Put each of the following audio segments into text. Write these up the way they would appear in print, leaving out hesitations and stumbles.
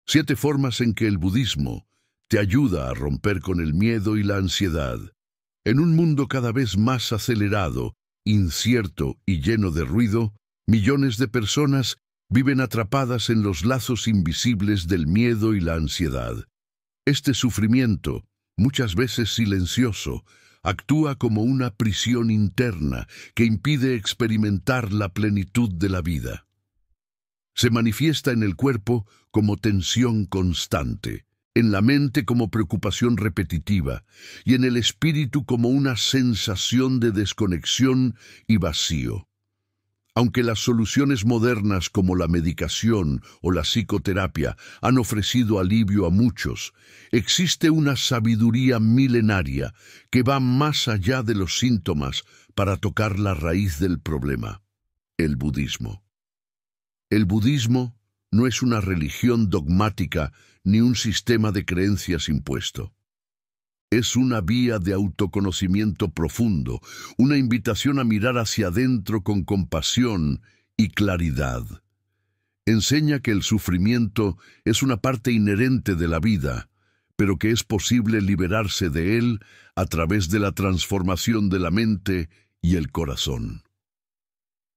7 formas en que el budismo te ayuda a romper con el miedo y la ansiedad. En un mundo cada vez más acelerado, incierto y lleno de ruido, millones de personas viven atrapadas en los lazos invisibles del miedo y la ansiedad. Este sufrimiento, muchas veces silencioso, actúa como una prisión interna que impide experimentar la plenitud de la vida. Se manifiesta en el cuerpo como tensión constante, en la mente como preocupación repetitiva y en el espíritu como una sensación de desconexión y vacío. Aunque las soluciones modernas como la medicación o la psicoterapia han ofrecido alivio a muchos, existe una sabiduría milenaria que va más allá de los síntomas para tocar la raíz del problema: el budismo. El budismo no es una religión dogmática ni un sistema de creencias impuesto. Es una vía de autoconocimiento profundo, una invitación a mirar hacia adentro con compasión y claridad. Enseña que el sufrimiento es una parte inherente de la vida, pero que es posible liberarse de él a través de la transformación de la mente y el corazón.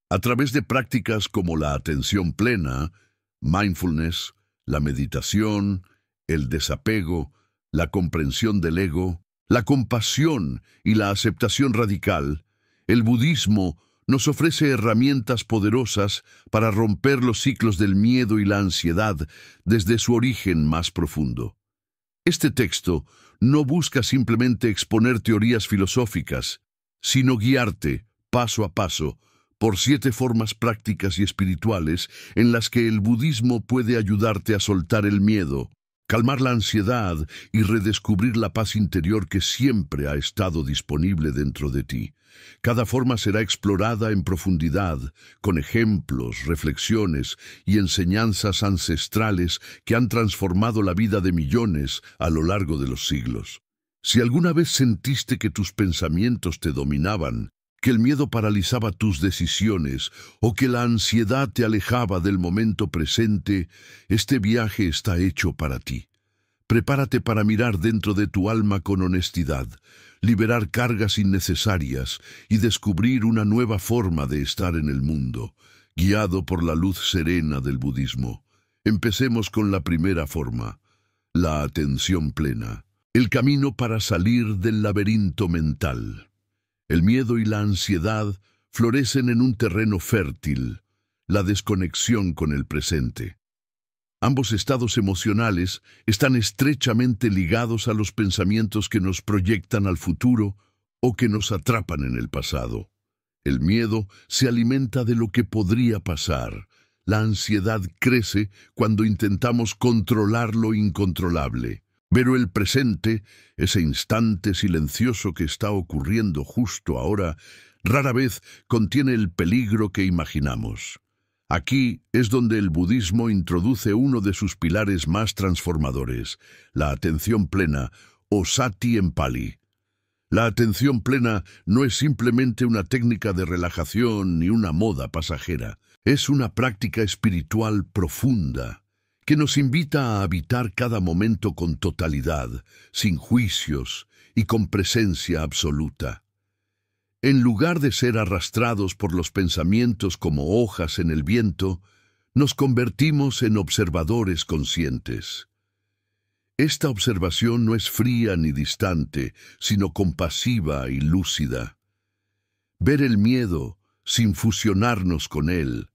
A través de prácticas como la atención plena, mindfulness, la meditación, el desapego, la comprensión del ego, la compasión y la aceptación radical, el budismo nos ofrece herramientas poderosas para romper los ciclos del miedo y la ansiedad desde su origen más profundo. Este texto no busca simplemente exponer teorías filosóficas, sino guiarte, paso a paso, por 7 formas prácticas y espirituales en las que el budismo puede ayudarte a soltar el miedo, calmar la ansiedad y redescubrir la paz interior que siempre ha estado disponible dentro de ti. Cada forma será explorada en profundidad, con ejemplos, reflexiones y enseñanzas ancestrales que han transformado la vida de millones a lo largo de los siglos. Si alguna vez sentiste que tus pensamientos te dominaban, que el miedo paralizaba tus decisiones o que la ansiedad te alejaba del momento presente, este viaje está hecho para ti. Prepárate para mirar dentro de tu alma con honestidad, liberar cargas innecesarias y descubrir una nueva forma de estar en el mundo, guiado por la luz serena del budismo. Empecemos con la primera forma, la atención plena, el camino para salir del laberinto mental. El miedo y la ansiedad florecen en un terreno fértil, la desconexión con el presente. Ambos estados emocionales están estrechamente ligados a los pensamientos que nos proyectan al futuro o que nos atrapan en el pasado. El miedo se alimenta de lo que podría pasar. La ansiedad crece cuando intentamos controlar lo incontrolable. Pero el presente, ese instante silencioso que está ocurriendo justo ahora, rara vez contiene el peligro que imaginamos. Aquí es donde el budismo introduce uno de sus pilares más transformadores, la atención plena, o sati en pali. La atención plena no es simplemente una técnica de relajación ni una moda pasajera. Es una práctica espiritual profunda, que nos invita a habitar cada momento con totalidad, sin juicios y con presencia absoluta. En lugar de ser arrastrados por los pensamientos como hojas en el viento, nos convertimos en observadores conscientes. Esta observación no es fría ni distante, sino compasiva y lúcida. Ver el miedo sin fusionarnos con él,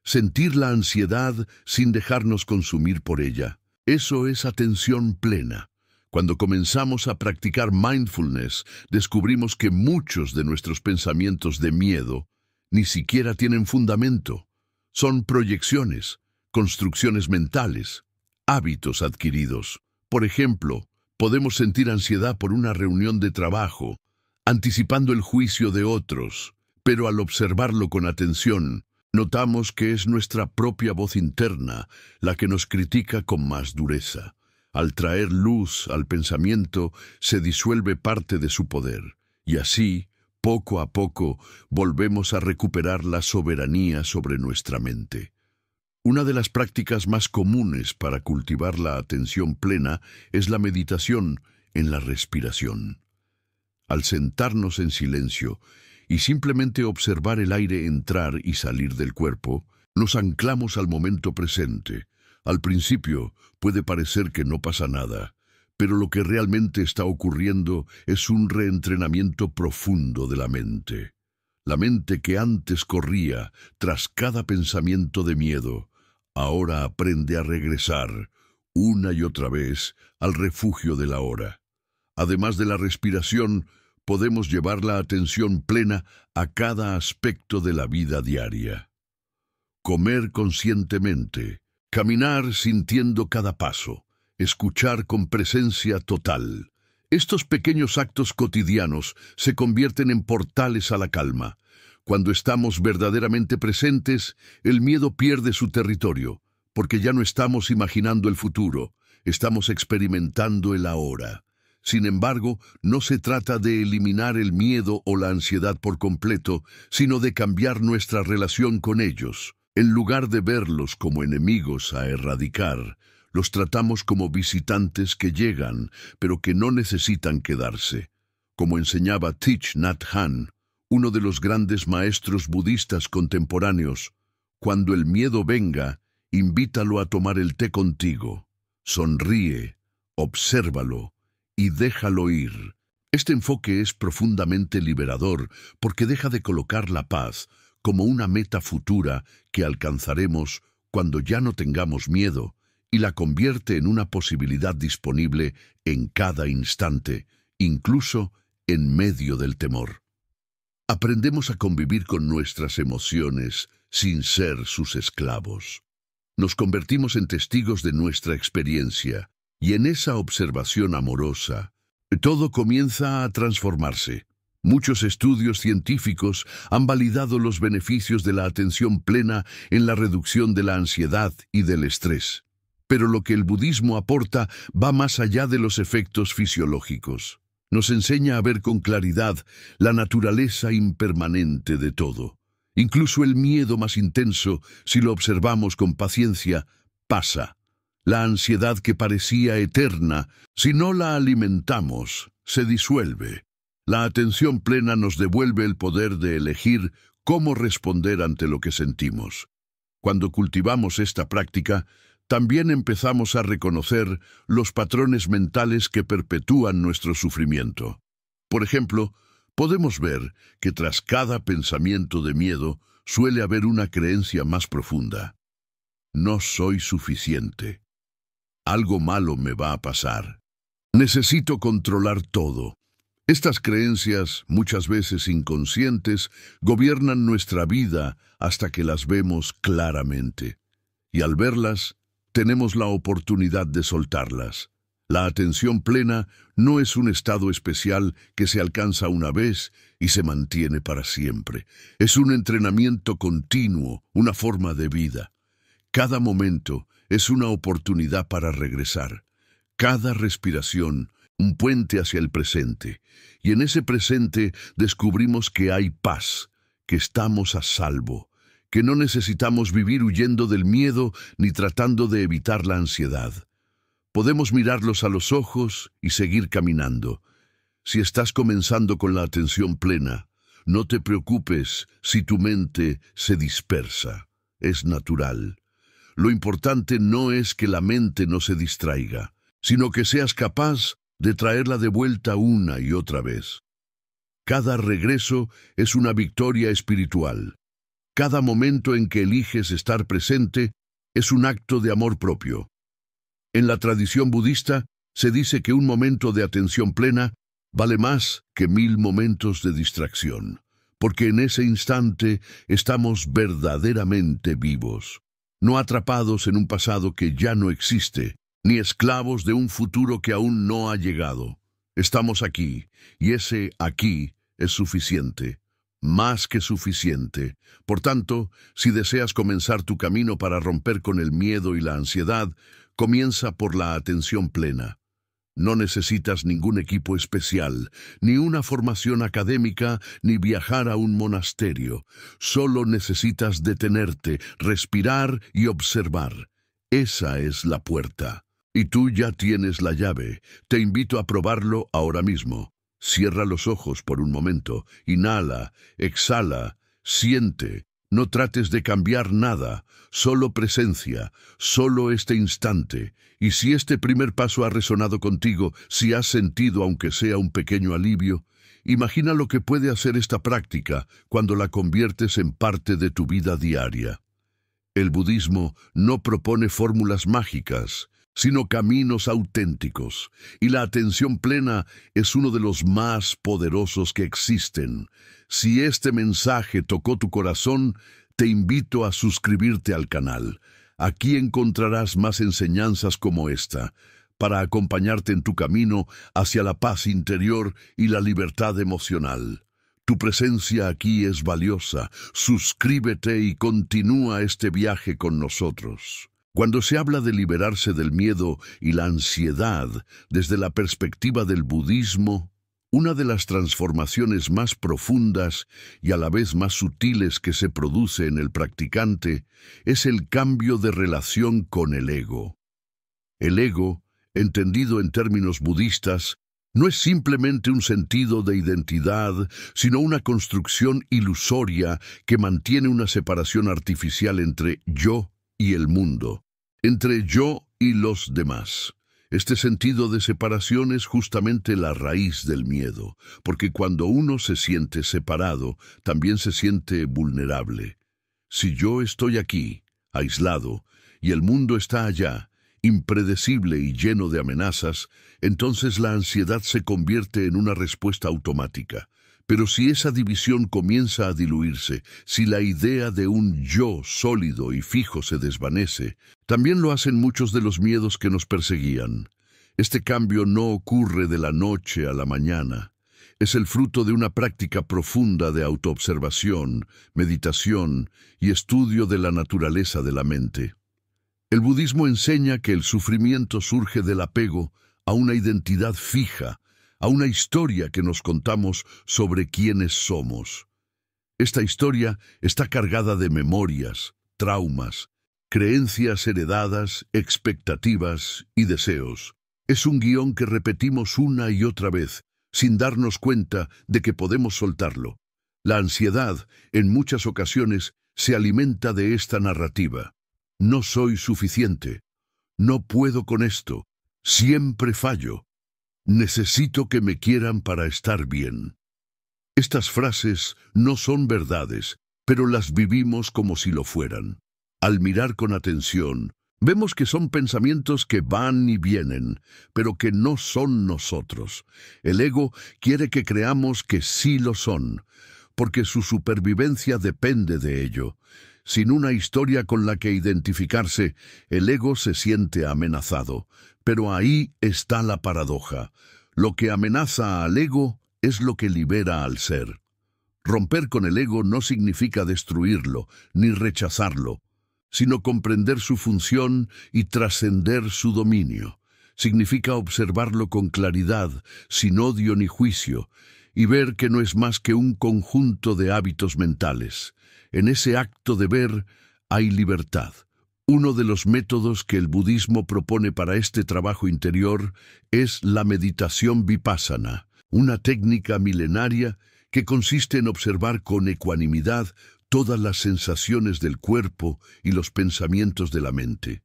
sentir la ansiedad sin dejarnos consumir por ella. Eso es atención plena. Cuando comenzamos a practicar mindfulness, descubrimos que muchos de nuestros pensamientos de miedo ni siquiera tienen fundamento. Son proyecciones, construcciones mentales, hábitos adquiridos. Por ejemplo, podemos sentir ansiedad por una reunión de trabajo, anticipando el juicio de otros, pero al observarlo con atención, notamos que es nuestra propia voz interna la que nos critica con más dureza. Al traer luz al pensamiento, se disuelve parte de su poder, y así, poco a poco, volvemos a recuperar la soberanía sobre nuestra mente. Una de las prácticas más comunes para cultivar la atención plena es la meditación en la respiración. Al sentarnos en silencio y simplemente observar el aire entrar y salir del cuerpo, nos anclamos al momento presente. Al principio puede parecer que no pasa nada, pero lo que realmente está ocurriendo es un reentrenamiento profundo de la mente. La mente que antes corría tras cada pensamiento de miedo, ahora aprende a regresar una y otra vez al refugio de la hora. Además de la respiración, podemos llevar la atención plena a cada aspecto de la vida diaria. Comer conscientemente, caminar sintiendo cada paso, escuchar con presencia total. Estos pequeños actos cotidianos se convierten en portales a la calma. Cuando estamos verdaderamente presentes, el miedo pierde su territorio, porque ya no estamos imaginando el futuro, estamos experimentando el ahora. Sin embargo, no se trata de eliminar el miedo o la ansiedad por completo, sino de cambiar nuestra relación con ellos. En lugar de verlos como enemigos a erradicar, los tratamos como visitantes que llegan, pero que no necesitan quedarse. Como enseñaba Thich Nhat Hanh, uno de los grandes maestros budistas contemporáneos, cuando el miedo venga, invítalo a tomar el té contigo. Sonríe, obsérvalo y déjalo ir. Este enfoque es profundamente liberador porque deja de colocar la paz como una meta futura que alcanzaremos cuando ya no tengamos miedo, y la convierte en una posibilidad disponible en cada instante, incluso en medio del temor. Aprendemos a convivir con nuestras emociones sin ser sus esclavos. Nos convertimos en testigos de nuestra experiencia, y en esa observación amorosa, todo comienza a transformarse. Muchos estudios científicos han validado los beneficios de la atención plena en la reducción de la ansiedad y del estrés. Pero lo que el budismo aporta va más allá de los efectos fisiológicos. Nos enseña a ver con claridad la naturaleza impermanente de todo. Incluso el miedo más intenso, si lo observamos con paciencia, pasa. La ansiedad que parecía eterna, si no la alimentamos, se disuelve. La atención plena nos devuelve el poder de elegir cómo responder ante lo que sentimos. Cuando cultivamos esta práctica, también empezamos a reconocer los patrones mentales que perpetúan nuestro sufrimiento. Por ejemplo, podemos ver que tras cada pensamiento de miedo suele haber una creencia más profunda. No soy suficiente. Algo malo me va a pasar. Necesito controlar todo. Estas creencias, muchas veces inconscientes, gobiernan nuestra vida hasta que las vemos claramente. Y al verlas, tenemos la oportunidad de soltarlas. La atención plena no es un estado especial que se alcanza una vez y se mantiene para siempre. Es un entrenamiento continuo, una forma de vida. Cada momento es una oportunidad para regresar. Cada respiración, un puente hacia el presente. Y en ese presente descubrimos que hay paz, que estamos a salvo, que no necesitamos vivir huyendo del miedo ni tratando de evitar la ansiedad. Podemos mirarlos a los ojos y seguir caminando. Si estás comenzando con la atención plena, no te preocupes si tu mente se dispersa. Es natural. Lo importante no es que la mente no se distraiga, sino que seas capaz de traerla de vuelta una y otra vez. Cada regreso es una victoria espiritual. Cada momento en que eliges estar presente es un acto de amor propio. En la tradición budista se dice que un momento de atención plena vale más que 1000 momentos de distracción, porque en ese instante estamos verdaderamente vivos, no atrapados en un pasado que ya no existe, ni esclavos de un futuro que aún no ha llegado. Estamos aquí, y ese aquí es suficiente. Más que suficiente. Por tanto, si deseas comenzar tu camino para romper con el miedo y la ansiedad, comienza por la atención plena. No necesitas ningún equipo especial, ni una formación académica, ni viajar a un monasterio. Solo necesitas detenerte, respirar y observar. Esa es la puerta. Y tú ya tienes la llave. Te invito a probarlo ahora mismo. Cierra los ojos por un momento. Inhala, exhala, siente. No trates de cambiar nada, solo presencia, solo este instante. Y si este primer paso ha resonado contigo, si has sentido aunque sea un pequeño alivio, imagina lo que puede hacer esta práctica cuando la conviertes en parte de tu vida diaria. El budismo no propone fórmulas mágicas, sino caminos auténticos, y la atención plena es uno de los más poderosos que existen. Si este mensaje tocó tu corazón, te invito a suscribirte al canal. Aquí encontrarás más enseñanzas como esta, para acompañarte en tu camino hacia la paz interior y la libertad emocional. Tu presencia aquí es valiosa. Suscríbete y continúa este viaje con nosotros. Cuando se habla de liberarse del miedo y la ansiedad desde la perspectiva del budismo, una de las transformaciones más profundas y a la vez más sutiles que se produce en el practicante es el cambio de relación con el ego. El ego, entendido en términos budistas, no es simplemente un sentido de identidad, sino una construcción ilusoria que mantiene una separación artificial entre yo y el mundo, entre yo y los demás. Este sentido de separación es justamente la raíz del miedo, porque cuando uno se siente separado, también se siente vulnerable. Si yo estoy aquí, aislado, y el mundo está allá, impredecible y lleno de amenazas, entonces la ansiedad se convierte en una respuesta automática. Pero si esa división comienza a diluirse, si la idea de un yo sólido y fijo se desvanece, también lo hacen muchos de los miedos que nos perseguían. Este cambio no ocurre de la noche a la mañana. Es el fruto de una práctica profunda de autoobservación, meditación y estudio de la naturaleza de la mente. El budismo enseña que el sufrimiento surge del apego a una identidad fija, a una historia que nos contamos sobre quiénes somos. Esta historia está cargada de memorias, traumas, creencias heredadas, expectativas y deseos. Es un guión que repetimos una y otra vez, sin darnos cuenta de que podemos soltarlo. La ansiedad, en muchas ocasiones, se alimenta de esta narrativa. No soy suficiente. No puedo con esto. Siempre fallo. Necesito que me quieran para estar bien. Estas frases no son verdades, pero las vivimos como si lo fueran. Al mirar con atención, vemos que son pensamientos que van y vienen, pero que no son nosotros. El ego quiere que creamos que sí lo son, porque su supervivencia depende de ello. Sin una historia con la que identificarse, el ego se siente amenazado. Pero ahí está la paradoja. Lo que amenaza al ego es lo que libera al ser. Romper con el ego no significa destruirlo, ni rechazarlo, sino comprender su función y trascender su dominio. Significa observarlo con claridad, sin odio ni juicio, y ver que no es más que un conjunto de hábitos mentales. En ese acto de ver hay libertad. Uno de los métodos que el budismo propone para este trabajo interior es la meditación vipassana, una técnica milenaria que consiste en observar con ecuanimidad todas las sensaciones del cuerpo y los pensamientos de la mente.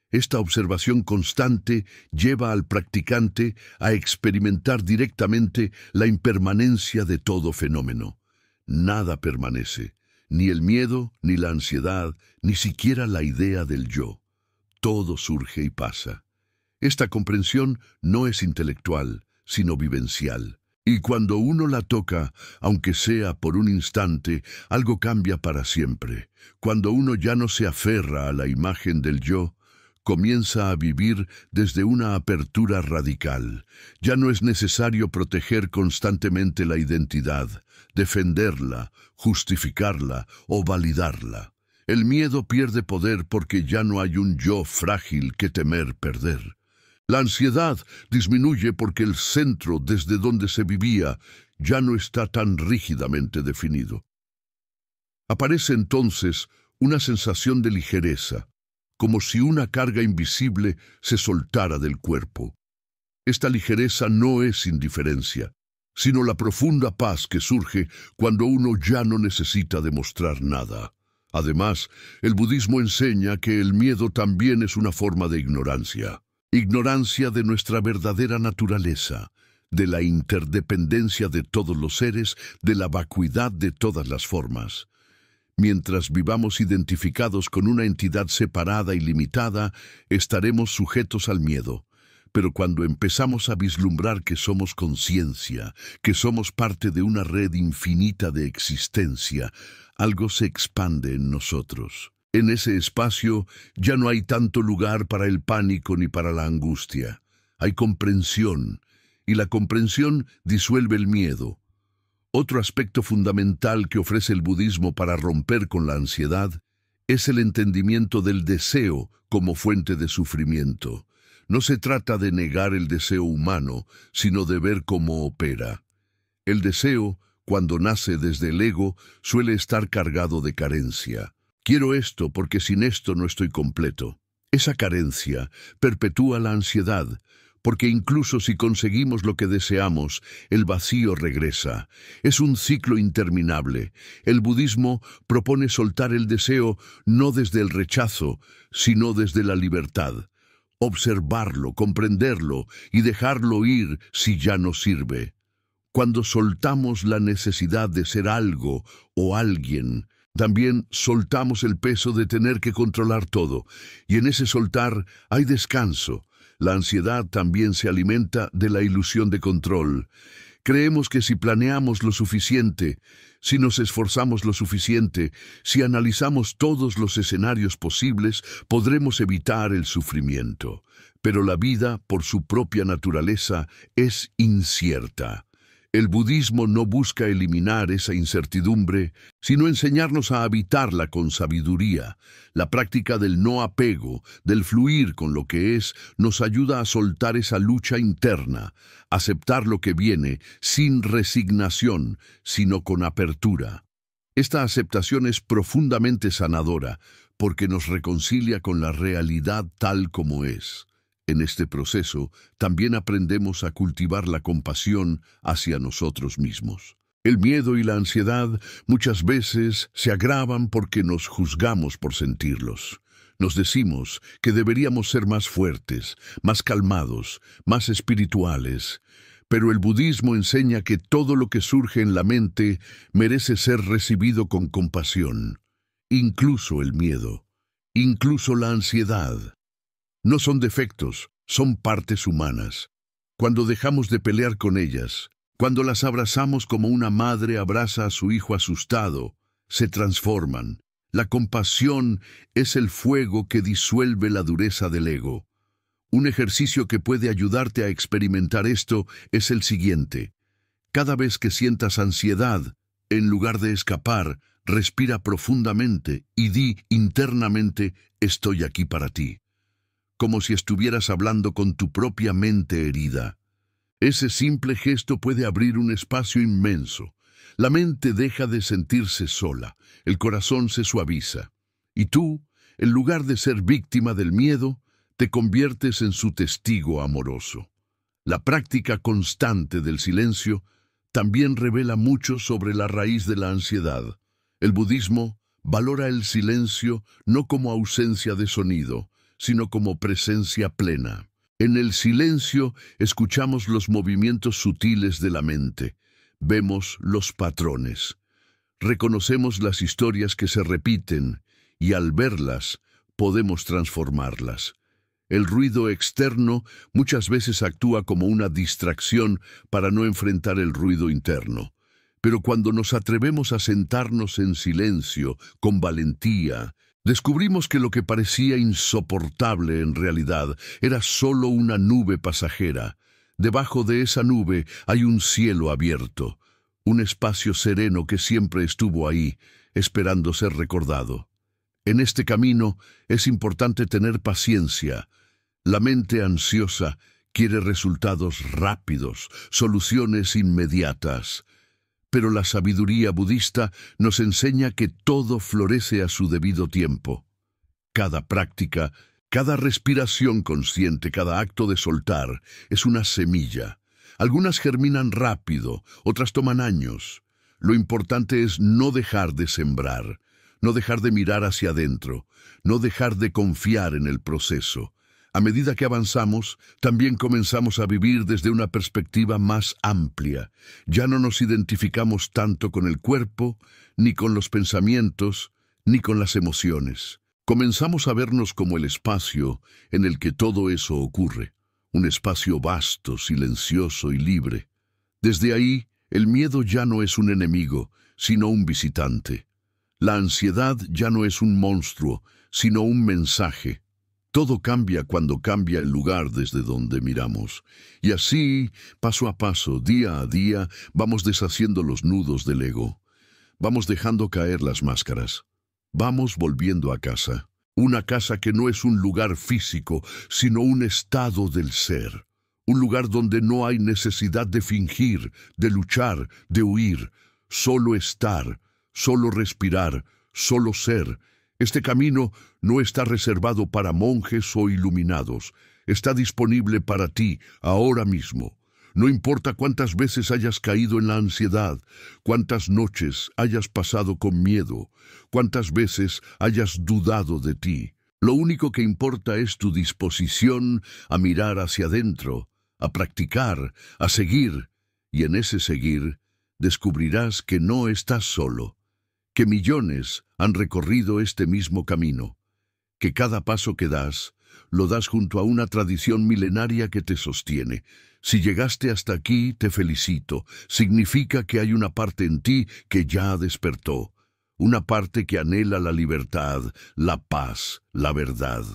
Esta observación constante lleva al practicante a experimentar directamente la impermanencia de todo fenómeno. Nada permanece. Ni el miedo, ni la ansiedad, ni siquiera la idea del yo. Todo surge y pasa. Esta comprensión no es intelectual, sino vivencial. Y cuando uno la toca, aunque sea por un instante, algo cambia para siempre. Cuando uno ya no se aferra a la imagen del yo, comienza a vivir desde una apertura radical. Ya no es necesario proteger constantemente la identidad, defenderla, justificarla o validarla. El miedo pierde poder porque ya no hay un yo frágil que temer perder. La ansiedad disminuye porque el centro desde donde se vivía ya no está tan rígidamente definido. Aparece entonces una sensación de ligereza, como si una carga invisible se soltara del cuerpo. Esta ligereza no es indiferencia, sino la profunda paz que surge cuando uno ya no necesita demostrar nada. Además, el budismo enseña que el miedo también es una forma de ignorancia. Ignorancia de nuestra verdadera naturaleza, de la interdependencia de todos los seres, de la vacuidad de todas las formas. Mientras vivamos identificados con una entidad separada y limitada, estaremos sujetos al miedo. Pero cuando empezamos a vislumbrar que somos conciencia, que somos parte de una red infinita de existencia, algo se expande en nosotros. En ese espacio ya no hay tanto lugar para el pánico ni para la angustia. Hay comprensión, y la comprensión disuelve el miedo. Otro aspecto fundamental que ofrece el budismo para romper con la ansiedad es el entendimiento del deseo como fuente de sufrimiento. No se trata de negar el deseo humano, sino de ver cómo opera. El deseo, cuando nace desde el ego, suele estar cargado de carencia. Quiero esto porque sin esto no estoy completo. Esa carencia perpetúa la ansiedad, porque incluso si conseguimos lo que deseamos, el vacío regresa. Es un ciclo interminable. El budismo propone soltar el deseo no desde el rechazo, sino desde la libertad. Observarlo, comprenderlo y dejarlo ir si ya no sirve. Cuando soltamos la necesidad de ser algo o alguien, también soltamos el peso de tener que controlar todo, y en ese soltar hay descanso. La ansiedad también se alimenta de la ilusión de control. Creemos que si planeamos lo suficiente, si nos esforzamos lo suficiente, si analizamos todos los escenarios posibles, podremos evitar el sufrimiento. Pero la vida, por su propia naturaleza, es incierta. El budismo no busca eliminar esa incertidumbre, sino enseñarnos a habitarla con sabiduría. La práctica del no apego, del fluir con lo que es, nos ayuda a soltar esa lucha interna, aceptar lo que viene sin resignación, sino con apertura. Esta aceptación es profundamente sanadora, porque nos reconcilia con la realidad tal como es. En este proceso, también aprendemos a cultivar la compasión hacia nosotros mismos. El miedo y la ansiedad muchas veces se agravan porque nos juzgamos por sentirlos. Nos decimos que deberíamos ser más fuertes, más calmados, más espirituales. Pero el budismo enseña que todo lo que surge en la mente merece ser recibido con compasión. Incluso el miedo, incluso la ansiedad. No son defectos, son partes humanas. Cuando dejamos de pelear con ellas, cuando las abrazamos como una madre abraza a su hijo asustado, se transforman. La compasión es el fuego que disuelve la dureza del ego. Un ejercicio que puede ayudarte a experimentar esto es el siguiente. Cada vez que sientas ansiedad, en lugar de escapar, respira profundamente y di internamente, estoy aquí para ti. Como si estuvieras hablando con tu propia mente herida. Ese simple gesto puede abrir un espacio inmenso. La mente deja de sentirse sola, el corazón se suaviza. Y tú, en lugar de ser víctima del miedo, te conviertes en su testigo amoroso. La práctica constante del silencio también revela mucho sobre la raíz de la ansiedad. El budismo valora el silencio no como ausencia de sonido, sino como presencia plena. En el silencio escuchamos los movimientos sutiles de la mente, vemos los patrones, reconocemos las historias que se repiten y al verlas podemos transformarlas. El ruido externo muchas veces actúa como una distracción para no enfrentar el ruido interno. Pero cuando nos atrevemos a sentarnos en silencio, con valentía, descubrimos que lo que parecía insoportable en realidad era solo una nube pasajera. Debajo de esa nube hay un cielo abierto, un espacio sereno que siempre estuvo ahí, esperando ser recordado. En este camino es importante tener paciencia. La mente ansiosa quiere resultados rápidos, soluciones inmediatas. Pero la sabiduría budista nos enseña que todo florece a su debido tiempo. Cada práctica, cada respiración consciente, cada acto de soltar es una semilla. Algunas germinan rápido, otras toman años. Lo importante es no dejar de sembrar, no dejar de mirar hacia adentro, no dejar de confiar en el proceso. A medida que avanzamos, también comenzamos a vivir desde una perspectiva más amplia. Ya no nos identificamos tanto con el cuerpo, ni con los pensamientos, ni con las emociones. Comenzamos a vernos como el espacio en el que todo eso ocurre, un espacio vasto, silencioso y libre. Desde ahí, el miedo ya no es un enemigo, sino un visitante. La ansiedad ya no es un monstruo, sino un mensaje. Todo cambia cuando cambia el lugar desde donde miramos. Y así, paso a paso, día a día, vamos deshaciendo los nudos del ego. Vamos dejando caer las máscaras. Vamos volviendo a casa. Una casa que no es un lugar físico, sino un estado del ser. Un lugar donde no hay necesidad de fingir, de luchar, de huir. Solo estar, solo respirar, solo ser. Este camino no está reservado para monjes o iluminados. Está disponible para ti, ahora mismo. No importa cuántas veces hayas caído en la ansiedad, cuántas noches hayas pasado con miedo, cuántas veces hayas dudado de ti. Lo único que importa es tu disposición a mirar hacia adentro, a practicar, a seguir. Y en ese seguir, descubrirás que no estás solo, que millones han recorrido este mismo camino, que cada paso que das, lo das junto a una tradición milenaria que te sostiene. Si llegaste hasta aquí, te felicito. Significa que hay una parte en ti que ya despertó, una parte que anhela la libertad, la paz, la verdad.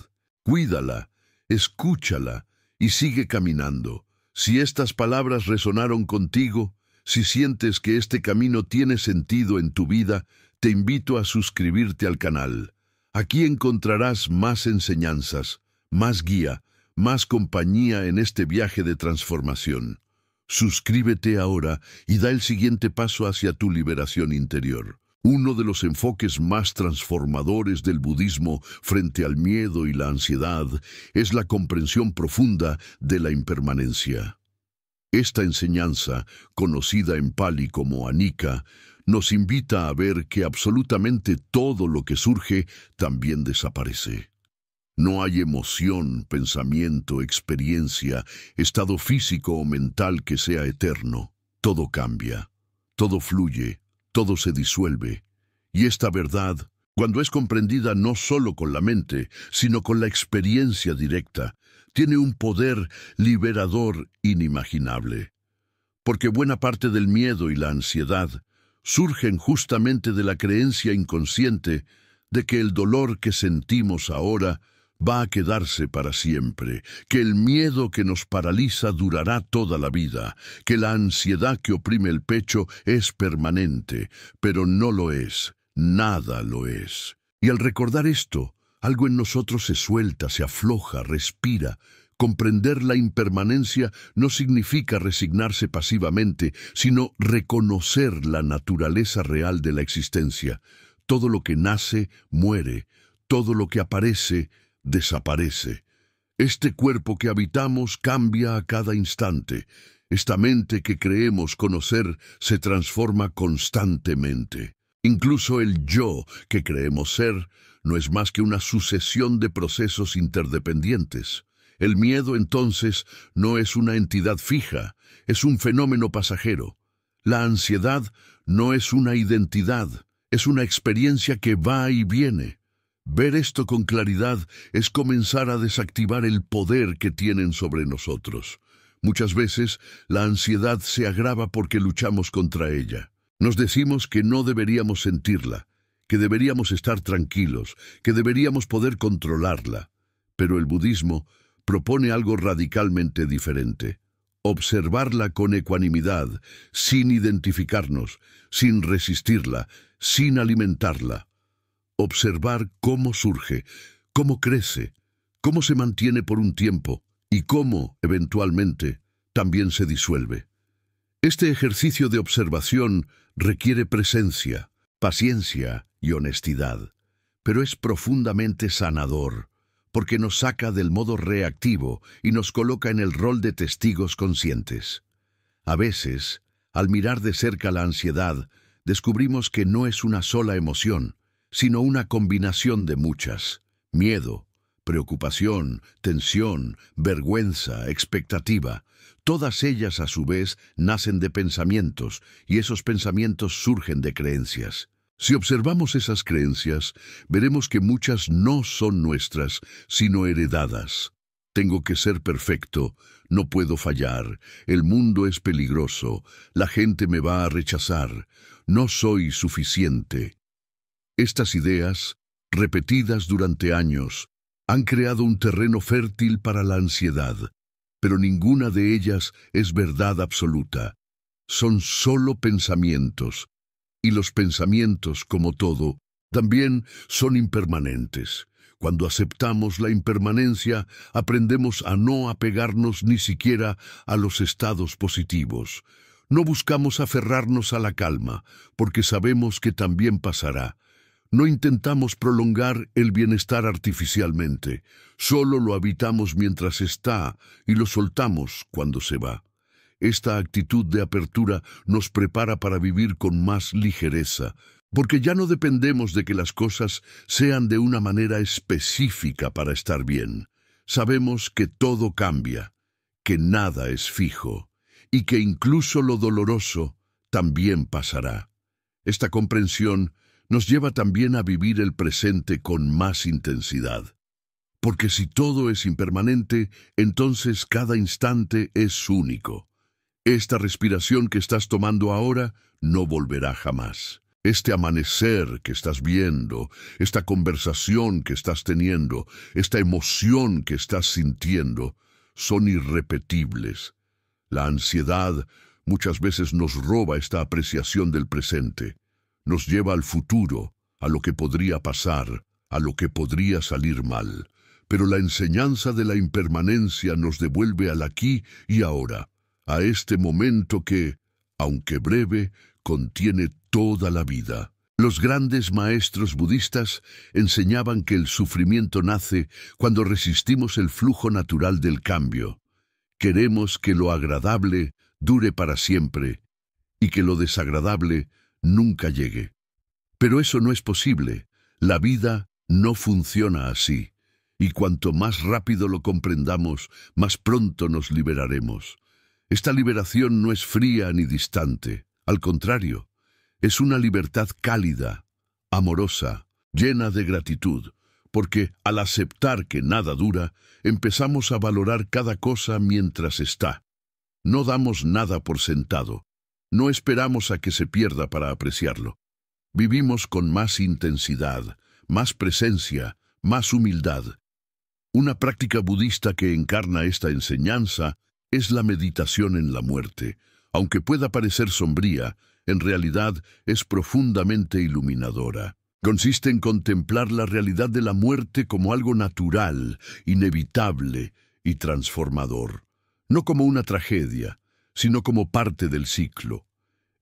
Cuídala, escúchala y sigue caminando. Si estas palabras resonaron contigo, si sientes que este camino tiene sentido en tu vida, te invito a suscribirte al canal. Aquí encontrarás más enseñanzas, más guía, más compañía en este viaje de transformación. Suscríbete ahora y da el siguiente paso hacia tu liberación interior. Uno de los enfoques más transformadores del budismo frente al miedo y la ansiedad es la comprensión profunda de la impermanencia. Esta enseñanza, conocida en Pali como Anicca, nos invita a ver que absolutamente todo lo que surge también desaparece. No hay emoción, pensamiento, experiencia, estado físico o mental que sea eterno. Todo cambia, todo fluye, todo se disuelve. Y esta verdad, cuando es comprendida no solo con la mente, sino con la experiencia directa, tiene un poder liberador inimaginable. Porque buena parte del miedo y la ansiedad surgen justamente de la creencia inconsciente de que el dolor que sentimos ahora va a quedarse para siempre, que el miedo que nos paraliza durará toda la vida, que la ansiedad que oprime el pecho es permanente, pero no lo es, nada lo es. Y al recordar esto, algo en nosotros se suelta, se afloja, respira. Comprender la impermanencia no significa resignarse pasivamente, sino reconocer la naturaleza real de la existencia. Todo lo que nace, muere. Todo lo que aparece, desaparece. Este cuerpo que habitamos cambia a cada instante. Esta mente que creemos conocer se transforma constantemente. Incluso el yo que creemos ser no es más que una sucesión de procesos interdependientes. El miedo, entonces, no es una entidad fija, es un fenómeno pasajero. La ansiedad no es una identidad, es una experiencia que va y viene. Ver esto con claridad es comenzar a desactivar el poder que tienen sobre nosotros. Muchas veces, la ansiedad se agrava porque luchamos contra ella. Nos decimos que no deberíamos sentirla, que deberíamos estar tranquilos, que deberíamos poder controlarla. Pero el budismo propone algo radicalmente diferente. Observarla con ecuanimidad, sin identificarnos, sin resistirla, sin alimentarla. Observar cómo surge, cómo crece, cómo se mantiene por un tiempo y cómo, eventualmente, también se disuelve. Este ejercicio de observación requiere presencia, paciencia y honestidad, pero es profundamente sanador, porque nos saca del modo reactivo y nos coloca en el rol de testigos conscientes. A veces, al mirar de cerca la ansiedad, descubrimos que no es una sola emoción, sino una combinación de muchas: miedo, preocupación, tensión, vergüenza, expectativa. Todas ellas, a su vez, nacen de pensamientos, y esos pensamientos surgen de creencias. Si observamos esas creencias, veremos que muchas no son nuestras, sino heredadas. Tengo que ser perfecto, no puedo fallar, el mundo es peligroso, la gente me va a rechazar, no soy suficiente. Estas ideas, repetidas durante años, han creado un terreno fértil para la ansiedad, pero ninguna de ellas es verdad absoluta. Son solo pensamientos, y los pensamientos, como todo, también son impermanentes. Cuando aceptamos la impermanencia, aprendemos a no apegarnos ni siquiera a los estados positivos. No buscamos aferrarnos a la calma, porque sabemos que también pasará. No intentamos prolongar el bienestar artificialmente, solo lo habitamos mientras está y lo soltamos cuando se va. Esta actitud de apertura nos prepara para vivir con más ligereza, porque ya no dependemos de que las cosas sean de una manera específica para estar bien. Sabemos que todo cambia, que nada es fijo, y que incluso lo doloroso también pasará. Esta comprensión nos lleva también a vivir el presente con más intensidad. Porque si todo es impermanente, entonces cada instante es único. Esta respiración que estás tomando ahora no volverá jamás. Este amanecer que estás viendo, esta conversación que estás teniendo, esta emoción que estás sintiendo, son irrepetibles. La ansiedad muchas veces nos roba esta apreciación del presente. Nos lleva al futuro, a lo que podría pasar, a lo que podría salir mal. Pero la enseñanza de la impermanencia nos devuelve al aquí y ahora, a este momento que, aunque breve, contiene toda la vida. Los grandes maestros budistas enseñaban que el sufrimiento nace cuando resistimos el flujo natural del cambio. Queremos que lo agradable dure para siempre y que lo desagradable nunca llegue. Pero eso no es posible. La vida no funciona así. Y cuanto más rápido lo comprendamos, más pronto nos liberaremos. Esta liberación no es fría ni distante. Al contrario, es una libertad cálida, amorosa, llena de gratitud, porque al aceptar que nada dura, empezamos a valorar cada cosa mientras está. No damos nada por sentado. No esperamos a que se pierda para apreciarlo. Vivimos con más intensidad, más presencia, más humildad. Una práctica budista que encarna esta enseñanza es la meditación en la muerte. Aunque pueda parecer sombría, en realidad es profundamente iluminadora. Consiste en contemplar la realidad de la muerte como algo natural, inevitable y transformador. No como una tragedia, sino como parte del ciclo.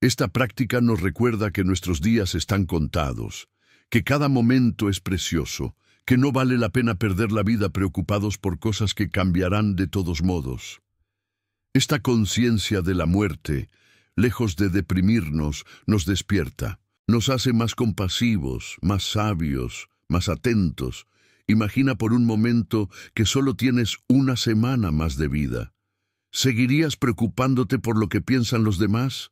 Esta práctica nos recuerda que nuestros días están contados, que cada momento es precioso, que no vale la pena perder la vida preocupados por cosas que cambiarán de todos modos. Esta conciencia de la muerte, lejos de deprimirnos, nos despierta, nos hace más compasivos, más sabios, más atentos. Imagina por un momento que solo tienes una semana más de vida. ¿Seguirías preocupándote por lo que piensan los demás?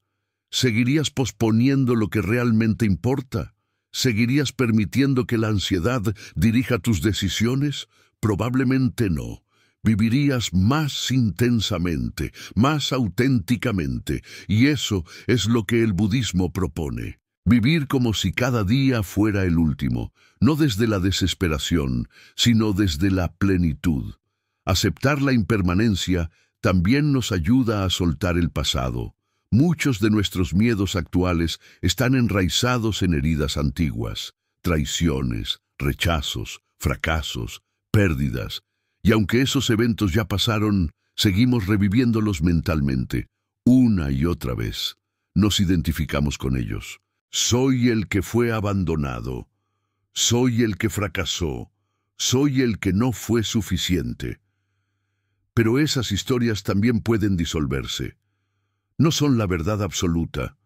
¿Seguirías posponiendo lo que realmente importa? ¿Seguirías permitiendo que la ansiedad dirija tus decisiones? Probablemente no. Vivirías más intensamente, más auténticamente, y eso es lo que el budismo propone. Vivir como si cada día fuera el último, no desde la desesperación, sino desde la plenitud. Aceptar la impermanencia también nos ayuda a soltar el pasado. Muchos de nuestros miedos actuales están enraizados en heridas antiguas, traiciones, rechazos, fracasos, pérdidas. Y aunque esos eventos ya pasaron, seguimos reviviéndolos mentalmente, una y otra vez. Nos identificamos con ellos. Soy el que fue abandonado. Soy el que fracasó. Soy el que no fue suficiente. Pero esas historias también pueden disolverse. No son la verdad absoluta.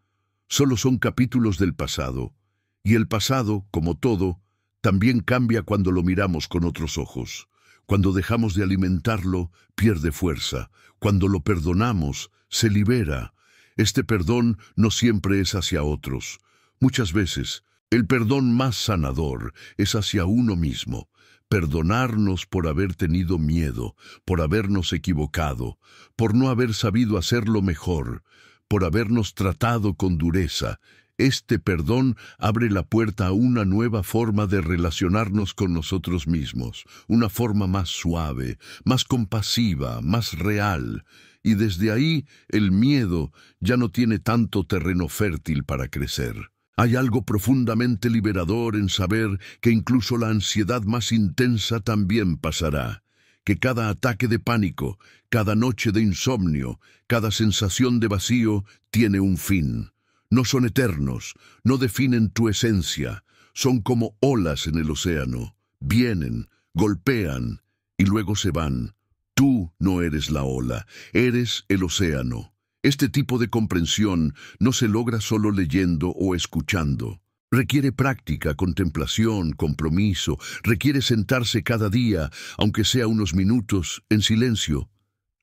Solo son capítulos del pasado. Y el pasado, como todo, también cambia cuando lo miramos con otros ojos. Cuando dejamos de alimentarlo, pierde fuerza. Cuando lo perdonamos, se libera. Este perdón no siempre es hacia otros. Muchas veces, el perdón más sanador es hacia uno mismo. Perdonarnos por haber tenido miedo, por habernos equivocado, por no haber sabido hacerlo mejor, por habernos tratado con dureza. Este perdón abre la puerta a una nueva forma de relacionarnos con nosotros mismos, una forma más suave, más compasiva, más real. Y desde ahí el miedo ya no tiene tanto terreno fértil para crecer. Hay algo profundamente liberador en saber que incluso la ansiedad más intensa también pasará, que cada ataque de pánico, cada noche de insomnio, cada sensación de vacío tiene un fin. No son eternos, no definen tu esencia, son como olas en el océano. Vienen, golpean y luego se van. Tú no eres la ola, eres el océano. Este tipo de comprensión no se logra solo leyendo o escuchando. Requiere práctica, contemplación, compromiso. Requiere sentarse cada día, aunque sea unos minutos, en silencio.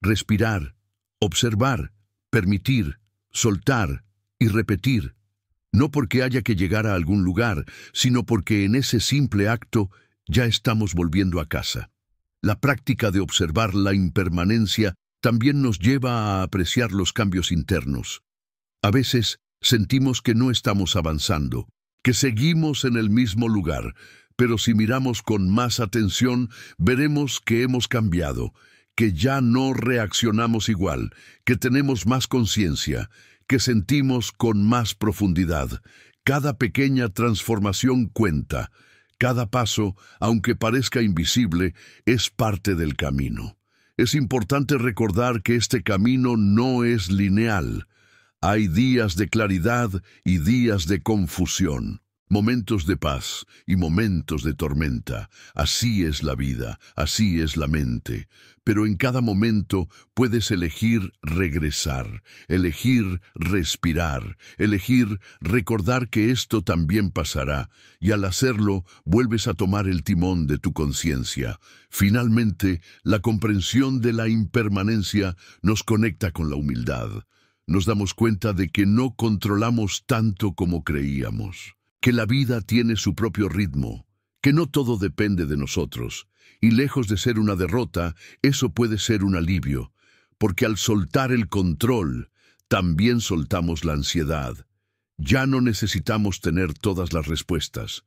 Respirar, observar, permitir, soltar y repetir. No porque haya que llegar a algún lugar, sino porque en ese simple acto ya estamos volviendo a casa. La práctica de observar la impermanencia también nos lleva a apreciar los cambios internos. A veces sentimos que no estamos avanzando, que seguimos en el mismo lugar, pero si miramos con más atención, veremos que hemos cambiado, que ya no reaccionamos igual, que tenemos más conciencia, que sentimos con más profundidad. Cada pequeña transformación cuenta. Cada paso, aunque parezca invisible, es parte del camino. Es importante recordar que este camino no es lineal. Hay días de claridad y días de confusión, momentos de paz y momentos de tormenta. Así es la vida, así es la mente. Pero en cada momento puedes elegir regresar, elegir respirar, elegir recordar que esto también pasará, y al hacerlo vuelves a tomar el timón de tu conciencia. Finalmente, la comprensión de la impermanencia nos conecta con la humildad. Nos damos cuenta de que no controlamos tanto como creíamos, que la vida tiene su propio ritmo, que no todo depende de nosotros. Y lejos de ser una derrota, eso puede ser un alivio, porque al soltar el control, también soltamos la ansiedad. Ya no necesitamos tener todas las respuestas.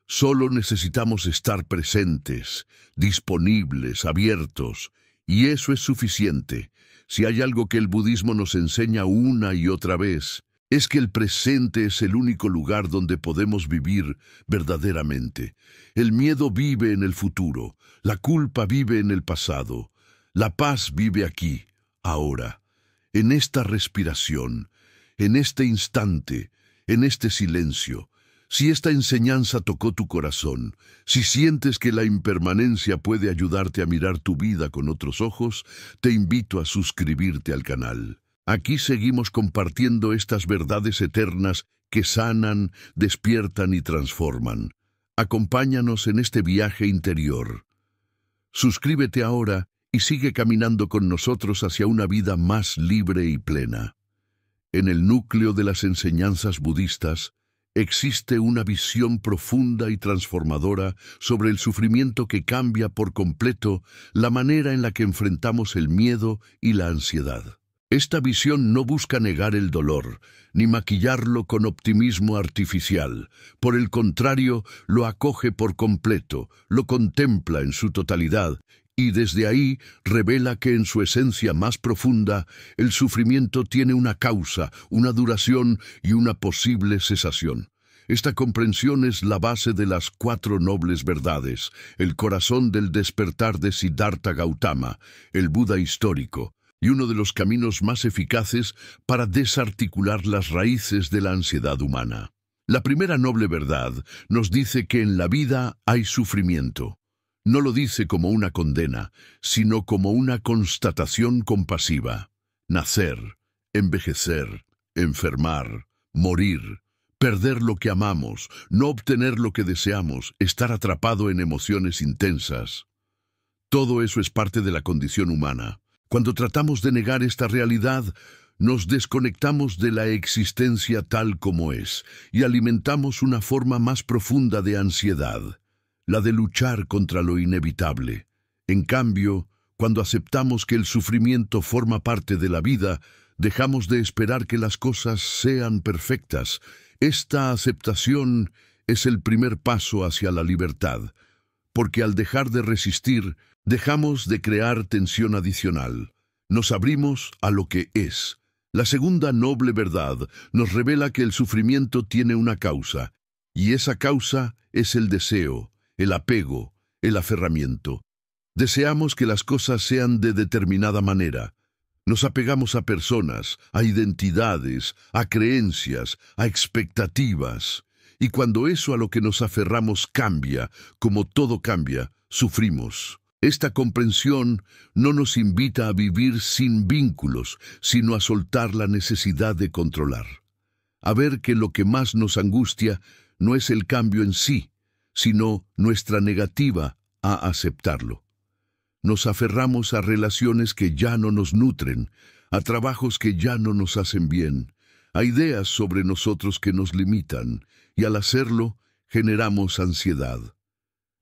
Solo necesitamos estar presentes, disponibles, abiertos, y eso es suficiente. Si hay algo que el budismo nos enseña una y otra vez, es que el presente es el único lugar donde podemos vivir verdaderamente. El miedo vive en el futuro, la culpa vive en el pasado, la paz vive aquí, ahora, en esta respiración, en este instante, en este silencio. Si esta enseñanza tocó tu corazón, si sientes que la impermanencia puede ayudarte a mirar tu vida con otros ojos, te invito a suscribirte al canal. Aquí seguimos compartiendo estas verdades eternas que sanan, despiertan y transforman. Acompáñanos en este viaje interior. Suscríbete ahora y sigue caminando con nosotros hacia una vida más libre y plena. En el núcleo de las enseñanzas budistas, existe una visión profunda y transformadora sobre el sufrimiento que cambia por completo la manera en la que enfrentamos el miedo y la ansiedad. Esta visión no busca negar el dolor, ni maquillarlo con optimismo artificial. Por el contrario, lo acoge por completo, lo contempla en su totalidad, y desde ahí revela que en su esencia más profunda, el sufrimiento tiene una causa, una duración y una posible cesación. Esta comprensión es la base de las 4 nobles verdades, el corazón del despertar de Siddhartha Gautama, el Buda histórico, y uno de los caminos más eficaces para desarticular las raíces de la ansiedad humana. La primera noble verdad nos dice que en la vida hay sufrimiento. No lo dice como una condena, sino como una constatación compasiva. Nacer, envejecer, enfermar, morir, perder lo que amamos, no obtener lo que deseamos, estar atrapado en emociones intensas. Todo eso es parte de la condición humana. Cuando tratamos de negar esta realidad, nos desconectamos de la existencia tal como es y alimentamos una forma más profunda de ansiedad, la de luchar contra lo inevitable. En cambio, cuando aceptamos que el sufrimiento forma parte de la vida, dejamos de esperar que las cosas sean perfectas. Esta aceptación es el primer paso hacia la libertad, porque al dejar de resistir, dejamos de crear tensión adicional. Nos abrimos a lo que es. La segunda noble verdad nos revela que el sufrimiento tiene una causa, y esa causa es el deseo, el apego, el aferramiento. Deseamos que las cosas sean de determinada manera. Nos apegamos a personas, a identidades, a creencias, a expectativas. Y cuando eso a lo que nos aferramos cambia, como todo cambia, sufrimos. Esta comprensión no nos invita a vivir sin vínculos, sino a soltar la necesidad de controlar. A ver que lo que más nos angustia no es el cambio en sí, sino nuestra negativa a aceptarlo. Nos aferramos a relaciones que ya no nos nutren, a trabajos que ya no nos hacen bien, a ideas sobre nosotros que nos limitan, y al hacerlo, generamos ansiedad.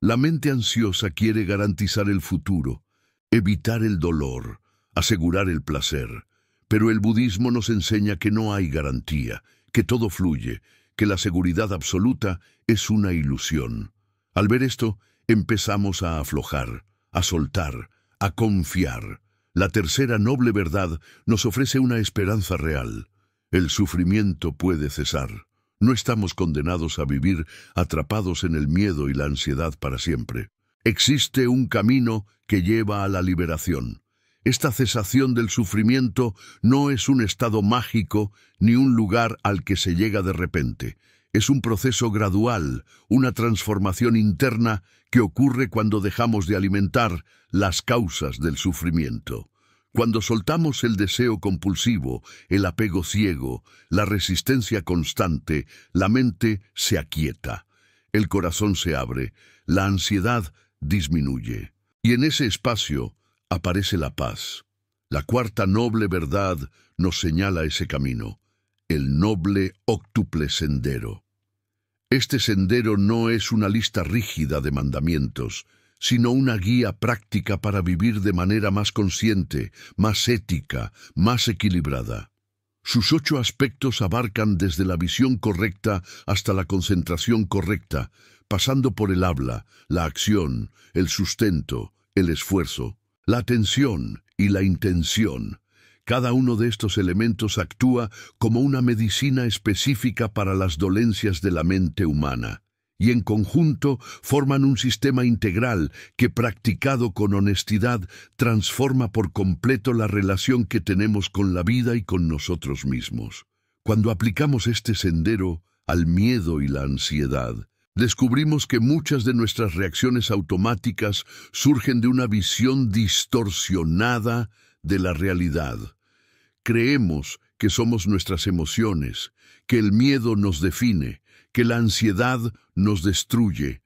La mente ansiosa quiere garantizar el futuro, evitar el dolor, asegurar el placer, pero el budismo nos enseña que no hay garantía, que todo fluye, que la seguridad absoluta es una ilusión. Al ver esto, empezamos a aflojar, a soltar, a confiar. La tercera noble verdad nos ofrece una esperanza real. El sufrimiento puede cesar. No estamos condenados a vivir atrapados en el miedo y la ansiedad para siempre. Existe un camino que lleva a la liberación. Esta cesación del sufrimiento no es un estado mágico ni un lugar al que se llega de repente. Es un proceso gradual, una transformación interna que ocurre cuando dejamos de alimentar las causas del sufrimiento. Cuando soltamos el deseo compulsivo, el apego ciego, la resistencia constante, la mente se aquieta, el corazón se abre, la ansiedad disminuye. Y en ese espacio aparece la paz. La cuarta noble verdad nos señala ese camino, el noble óctuple sendero. Este sendero no es una lista rígida de mandamientos, sino una guía práctica para vivir de manera más consciente, más ética, más equilibrada. Sus 8 aspectos abarcan desde la visión correcta hasta la concentración correcta, pasando por el habla, la acción, el sustento, el esfuerzo, la atención y la intención. Cada uno de estos elementos actúa como una medicina específica para las dolencias de la mente humana, y en conjunto forman un sistema integral que, practicado con honestidad, transforma por completo la relación que tenemos con la vida y con nosotros mismos. Cuando aplicamos este sendero al miedo y la ansiedad, descubrimos que muchas de nuestras reacciones automáticas surgen de una visión distorsionada de la realidad. Creemos que somos nuestras emociones, que el miedo nos define, que la ansiedad nos destruye,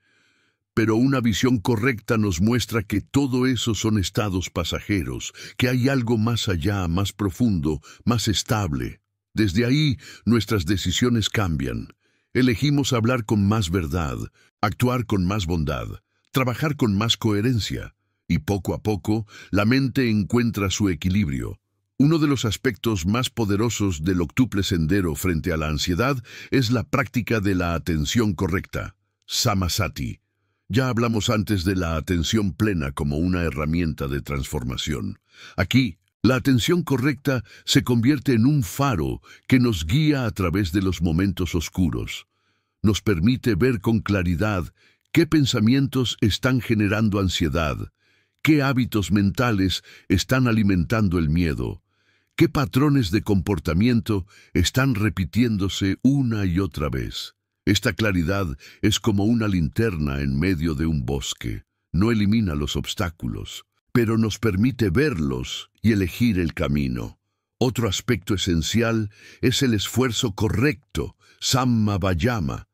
pero una visión correcta nos muestra que todo eso son estados pasajeros, que hay algo más allá, más profundo, más estable. Desde ahí, nuestras decisiones cambian. Elegimos hablar con más verdad, actuar con más bondad, trabajar con más coherencia, y poco a poco, la mente encuentra su equilibrio. Uno de los aspectos más poderosos del octuple sendero frente a la ansiedad es la práctica de la atención correcta, samasati. Ya hablamos antes de la atención plena como una herramienta de transformación. Aquí, la atención correcta se convierte en un faro que nos guía a través de los momentos oscuros. nos permite ver con claridad qué pensamientos están generando ansiedad, qué hábitos mentales están alimentando el miedo, qué patrones de comportamiento están repitiéndose una y otra vez. Esta claridad es como una linterna en medio de un bosque. No elimina los obstáculos, pero nos permite verlos y elegir el camino. Otro aspecto esencial es el esfuerzo correcto, samma vayama.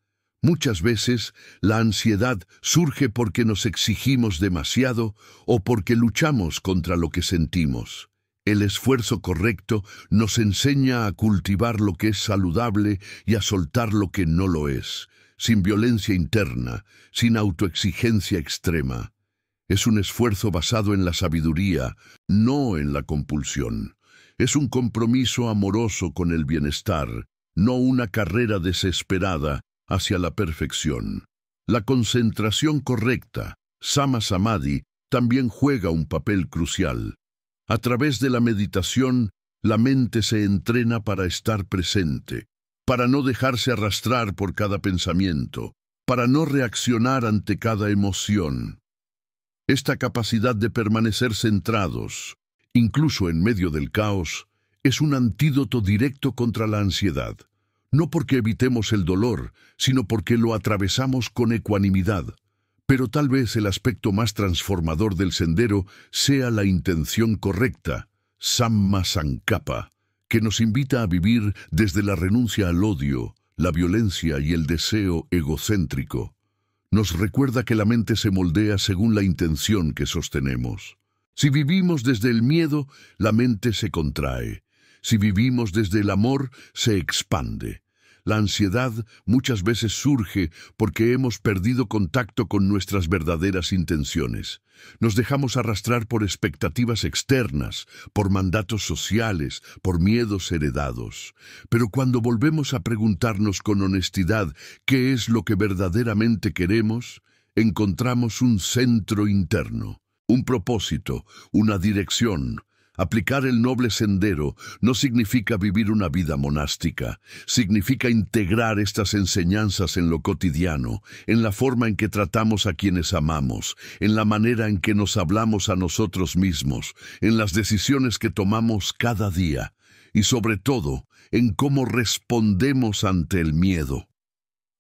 Muchas veces la ansiedad surge porque nos exigimos demasiado o porque luchamos contra lo que sentimos. El esfuerzo correcto nos enseña a cultivar lo que es saludable y a soltar lo que no lo es, sin violencia interna, sin autoexigencia extrema. Es un esfuerzo basado en la sabiduría, no en la compulsión. Es un compromiso amoroso con el bienestar, no una carrera desesperada hacia la perfección. La concentración correcta, Sama Samadhi, también juega un papel crucial. A través de la meditación, la mente se entrena para estar presente, para no dejarse arrastrar por cada pensamiento, para no reaccionar ante cada emoción. Esta capacidad de permanecer centrados, incluso en medio del caos, es un antídoto directo contra la ansiedad. No porque evitemos el dolor, sino porque lo atravesamos con ecuanimidad. Pero tal vez el aspecto más transformador del sendero sea la intención correcta, Samma Sankappa, que nos invita a vivir desde la renuncia al odio, la violencia y el deseo egocéntrico. Nos recuerda que la mente se moldea según la intención que sostenemos. Si vivimos desde el miedo, la mente se contrae. Si vivimos desde el amor, se expande. La ansiedad muchas veces surge porque hemos perdido contacto con nuestras verdaderas intenciones. Nos dejamos arrastrar por expectativas externas, por mandatos sociales, por miedos heredados. Pero cuando volvemos a preguntarnos con honestidad qué es lo que verdaderamente queremos, encontramos un centro interno, un propósito, una dirección. Aplicar el noble sendero no significa vivir una vida monástica, significa integrar estas enseñanzas en lo cotidiano, en la forma en que tratamos a quienes amamos, en la manera en que nos hablamos a nosotros mismos, en las decisiones que tomamos cada día y sobre todo en cómo respondemos ante el miedo.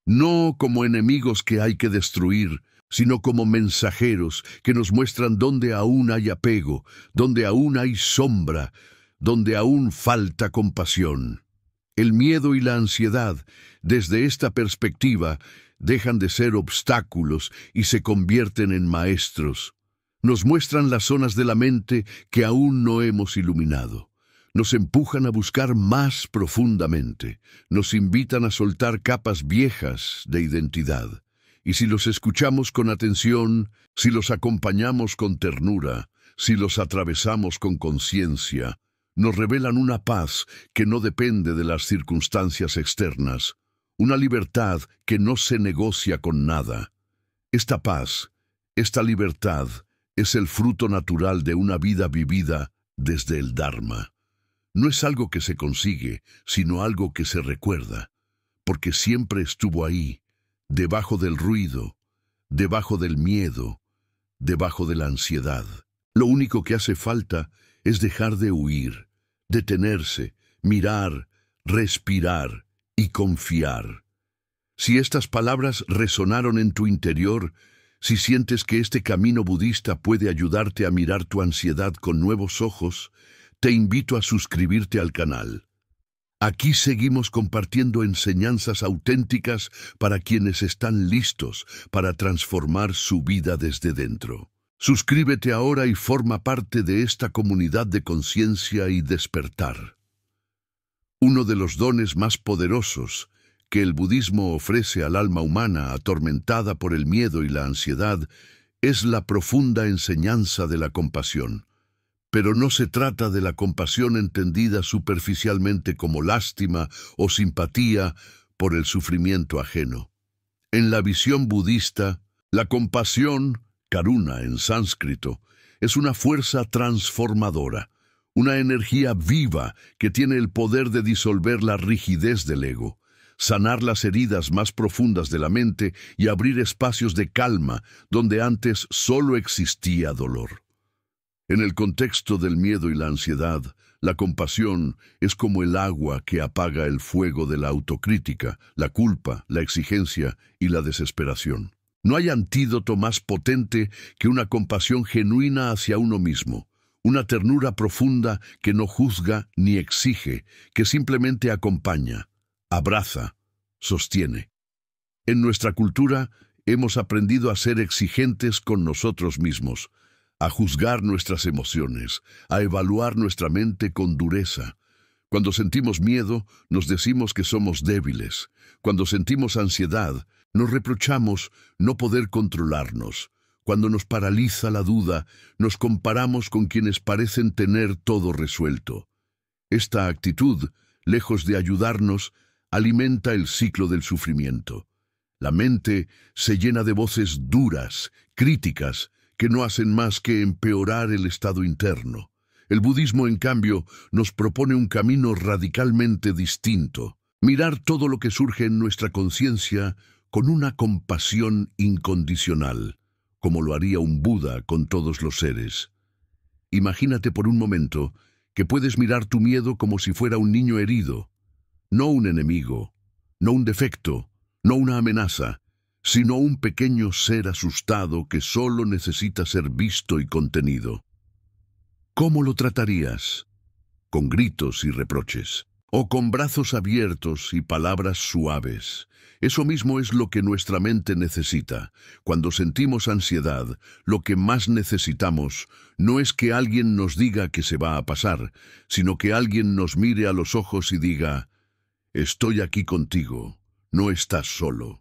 No como enemigos que hay que destruir, sino como mensajeros que nos muestran dónde aún hay apego, dónde aún hay sombra, donde aún falta compasión. El miedo y la ansiedad, desde esta perspectiva, dejan de ser obstáculos y se convierten en maestros. Nos muestran las zonas de la mente que aún no hemos iluminado. Nos empujan a buscar más profundamente. Nos invitan a soltar capas viejas de identidad. Y si los escuchamos con atención, si los acompañamos con ternura, si los atravesamos con conciencia, nos revelan una paz que no depende de las circunstancias externas, una libertad que no se negocia con nada. Esta paz, esta libertad, es el fruto natural de una vida vivida desde el Dharma. No es algo que se consigue, sino algo que se recuerda, porque siempre estuvo ahí, debajo del ruido, debajo del miedo, debajo de la ansiedad. Lo único que hace falta es dejar de huir, detenerse, mirar, respirar y confiar. Si estas palabras resonaron en tu interior, si sientes que este camino budista puede ayudarte a mirar tu ansiedad con nuevos ojos, te invito a suscribirte al canal. Aquí seguimos compartiendo enseñanzas auténticas para quienes están listos para transformar su vida desde dentro. Suscríbete ahora y forma parte de esta comunidad de conciencia y despertar. Uno de los dones más poderosos que el budismo ofrece al alma humana atormentada por el miedo y la ansiedad es la profunda enseñanza de la compasión. Pero no se trata de la compasión entendida superficialmente como lástima o simpatía por el sufrimiento ajeno. En la visión budista, la compasión, karuna en sánscrito, es una fuerza transformadora, una energía viva que tiene el poder de disolver la rigidez del ego. sanar las heridas más profundas de la mente y abrir espacios de calma donde antes solo existía dolor. En el contexto del miedo y la ansiedad, la compasión es como el agua que apaga el fuego de la autocrítica, la culpa, la exigencia y la desesperación. No hay antídoto más potente que una compasión genuina hacia uno mismo, una ternura profunda que no juzga ni exige, que simplemente acompaña, abraza, sostiene. En nuestra cultura hemos aprendido a ser exigentes con nosotros mismos, a juzgar nuestras emociones, a evaluar nuestra mente con dureza. Cuando sentimos miedo, nos decimos que somos débiles. Cuando sentimos ansiedad, nos reprochamos no poder controlarnos. Cuando nos paraliza la duda, nos comparamos con quienes parecen tener todo resuelto. Esta actitud, lejos de ayudarnos, alimenta el ciclo del sufrimiento. La mente se llena de voces duras, críticas, que no hacen más que empeorar el estado interno. El budismo, en cambio, nos propone un camino radicalmente distinto. Mirar todo lo que surge en nuestra conciencia con una compasión incondicional, como lo haría un Buda con todos los seres. Imagínate por un momento que puedes mirar tu miedo como si fuera un niño herido, no un enemigo, no un defecto, no una amenaza, sino un pequeño ser asustado que solo necesita ser visto y contenido. ¿Cómo lo tratarías? ¿Con gritos y reproches? ¿O con brazos abiertos y palabras suaves? Eso mismo es lo que nuestra mente necesita. Cuando sentimos ansiedad, lo que más necesitamos no es que alguien nos diga que se va a pasar, sino que alguien nos mire a los ojos y diga: «Estoy aquí contigo, no estás solo».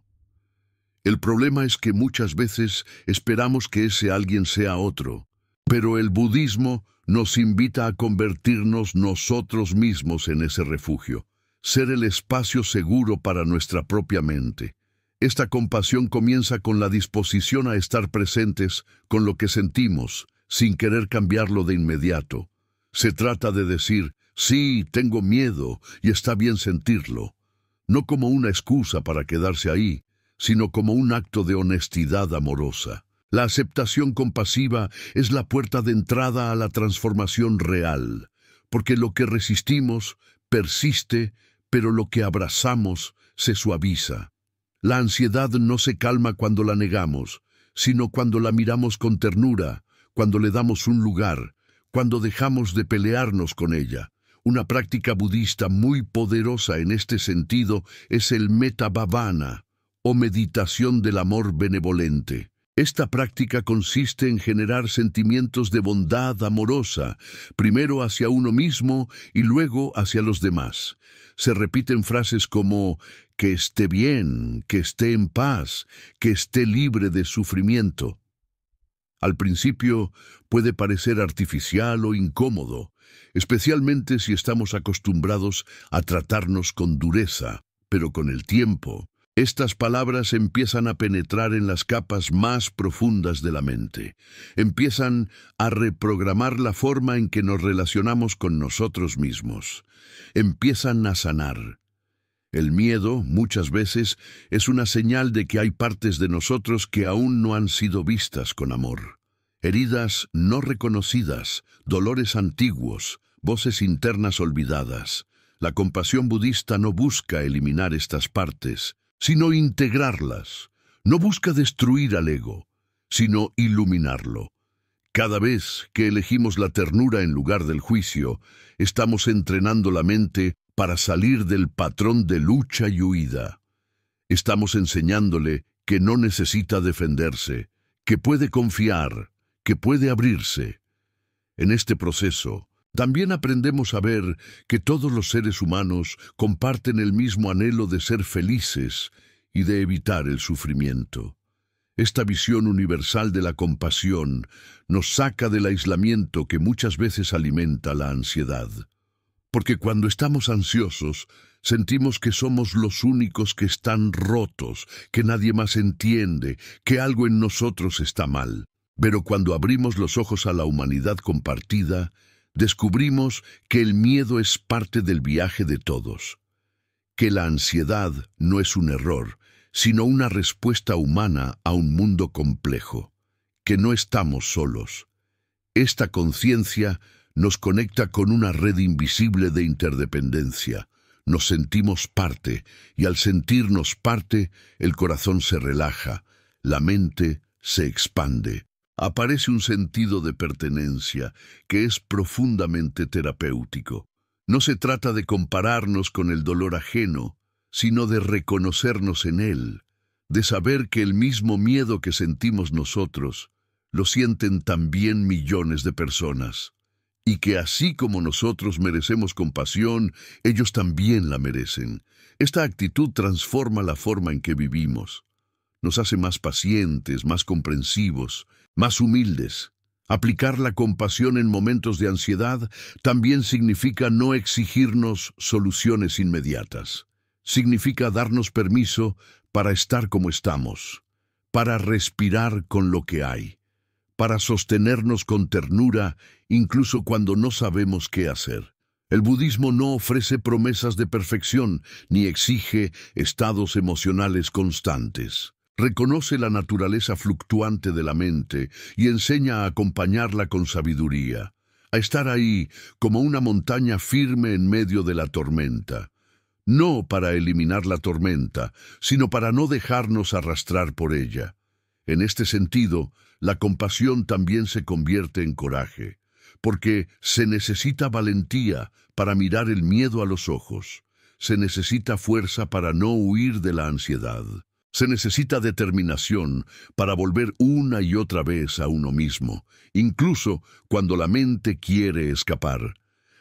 El problema es que muchas veces esperamos que ese alguien sea otro, pero el budismo nos invita a convertirnos nosotros mismos en ese refugio, ser el espacio seguro para nuestra propia mente. Esta compasión comienza con la disposición a estar presentes con lo que sentimos, sin querer cambiarlo de inmediato. Se trata de decir: «Sí, tengo miedo y está bien sentirlo», no como una excusa para quedarse ahí, sino como un acto de honestidad amorosa. La aceptación compasiva es la puerta de entrada a la transformación real, porque lo que resistimos persiste, pero lo que abrazamos se suaviza. La ansiedad no se calma cuando la negamos, sino cuando la miramos con ternura, cuando le damos un lugar, cuando dejamos de pelearnos con ella. Una práctica budista muy poderosa en este sentido es el Metta Bhavana, o meditación del amor benevolente. Esta práctica consiste en generar sentimientos de bondad amorosa, primero hacia uno mismo y luego hacia los demás. Se repiten frases como: «que esté bien», «que esté en paz», «que esté libre de sufrimiento». Al principio puede parecer artificial o incómodo, especialmente si estamos acostumbrados a tratarnos con dureza, pero con el tiempo, estas palabras empiezan a penetrar en las capas más profundas de la mente. Empiezan a reprogramar la forma en que nos relacionamos con nosotros mismos. Empiezan a sanar. El miedo, muchas veces, es una señal de que hay partes de nosotros que aún no han sido vistas con amor. Heridas no reconocidas, dolores antiguos, voces internas olvidadas. La compasión budista no busca eliminar estas partes, sino integrarlas. No busca destruir al ego, sino iluminarlo. Cada vez que elegimos la ternura en lugar del juicio, estamos entrenando la mente para salir del patrón de lucha y huida. Estamos enseñándole que no necesita defenderse, que puede confiar, que puede abrirse. En este proceso, también aprendemos a ver que todos los seres humanos comparten el mismo anhelo de ser felices y de evitar el sufrimiento. Esta visión universal de la compasión nos saca del aislamiento que muchas veces alimenta la ansiedad. Porque cuando estamos ansiosos, sentimos que somos los únicos que están rotos, que nadie más entiende, que algo en nosotros está mal. Pero cuando abrimos los ojos a la humanidad compartida, descubrimos que el miedo es parte del viaje de todos, que la ansiedad no es un error, sino una respuesta humana a un mundo complejo, que no estamos solos. Esta conciencia nos conecta con una red invisible de interdependencia. Nos sentimos parte, y al sentirnos parte, el corazón se relaja, la mente se expande. Aparece un sentido de pertenencia que es profundamente terapéutico. No se trata de compararnos con el dolor ajeno, sino de reconocernos en él, de saber que el mismo miedo que sentimos nosotros, lo sienten también millones de personas, y que así como nosotros merecemos compasión, ellos también la merecen. Esta actitud transforma la forma en que vivimos. Nos hace más pacientes, más comprensivos, más humildes. Aplicar la compasión en momentos de ansiedad también significa no exigirnos soluciones inmediatas. Significa darnos permiso para estar como estamos, para respirar con lo que hay, para sostenernos con ternura incluso cuando no sabemos qué hacer. El budismo no ofrece promesas de perfección ni exige estados emocionales constantes. Reconoce la naturaleza fluctuante de la mente y enseña a acompañarla con sabiduría, a estar ahí como una montaña firme en medio de la tormenta. No para eliminar la tormenta, sino para no dejarnos arrastrar por ella. En este sentido, la compasión también se convierte en coraje, porque se necesita valentía para mirar el miedo a los ojos. Se necesita fuerza para no huir de la ansiedad. Se necesita determinación para volver una y otra vez a uno mismo, incluso cuando la mente quiere escapar.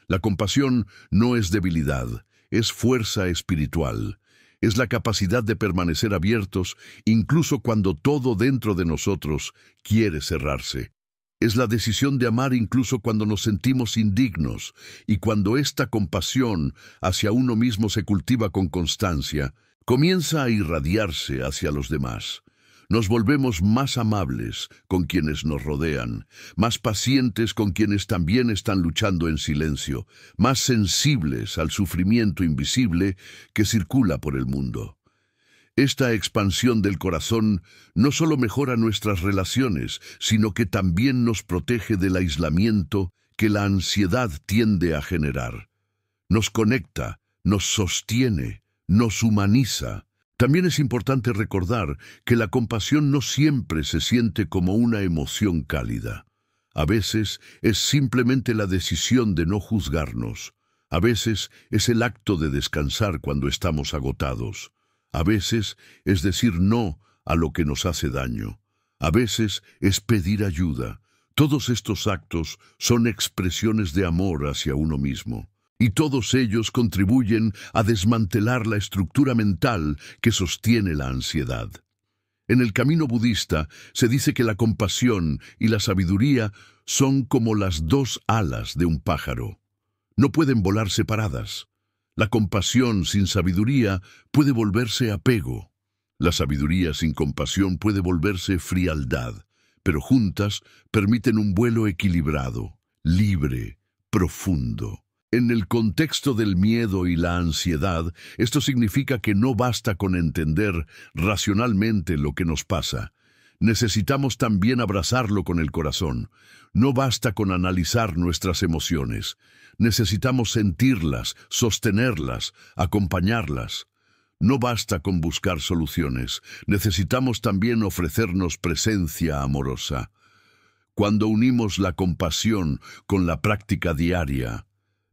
La compasión no es debilidad, es fuerza espiritual. Es la capacidad de permanecer abiertos incluso cuando todo dentro de nosotros quiere cerrarse. Es la decisión de amar incluso cuando nos sentimos indignos, y cuando esta compasión hacia uno mismo se cultiva con constancia, comienza a irradiarse hacia los demás. Nos volvemos más amables con quienes nos rodean, más pacientes con quienes también están luchando en silencio, más sensibles al sufrimiento invisible que circula por el mundo. Esta expansión del corazón no solo mejora nuestras relaciones, sino que también nos protege del aislamiento que la ansiedad tiende a generar. Nos conecta, nos sostiene, nos humaniza. También es importante recordar que la compasión no siempre se siente como una emoción cálida. A veces es simplemente la decisión de no juzgarnos. A veces es el acto de descansar cuando estamos agotados. A veces es decir no a lo que nos hace daño. A veces es pedir ayuda. Todos estos actos son expresiones de amor hacia uno mismo. Y todos ellos contribuyen a desmantelar la estructura mental que sostiene la ansiedad. En el camino budista se dice que la compasión y la sabiduría son como las dos alas de un pájaro. No pueden volar separadas. La compasión sin sabiduría puede volverse apego. La sabiduría sin compasión puede volverse frialdad, pero juntas permiten un vuelo equilibrado, libre, profundo. En el contexto del miedo y la ansiedad, esto significa que no basta con entender racionalmente lo que nos pasa. Necesitamos también abrazarlo con el corazón. No basta con analizar nuestras emociones. Necesitamos sentirlas, sostenerlas, acompañarlas. No basta con buscar soluciones. Necesitamos también ofrecernos presencia amorosa. Cuando unimos la compasión con la práctica diaria,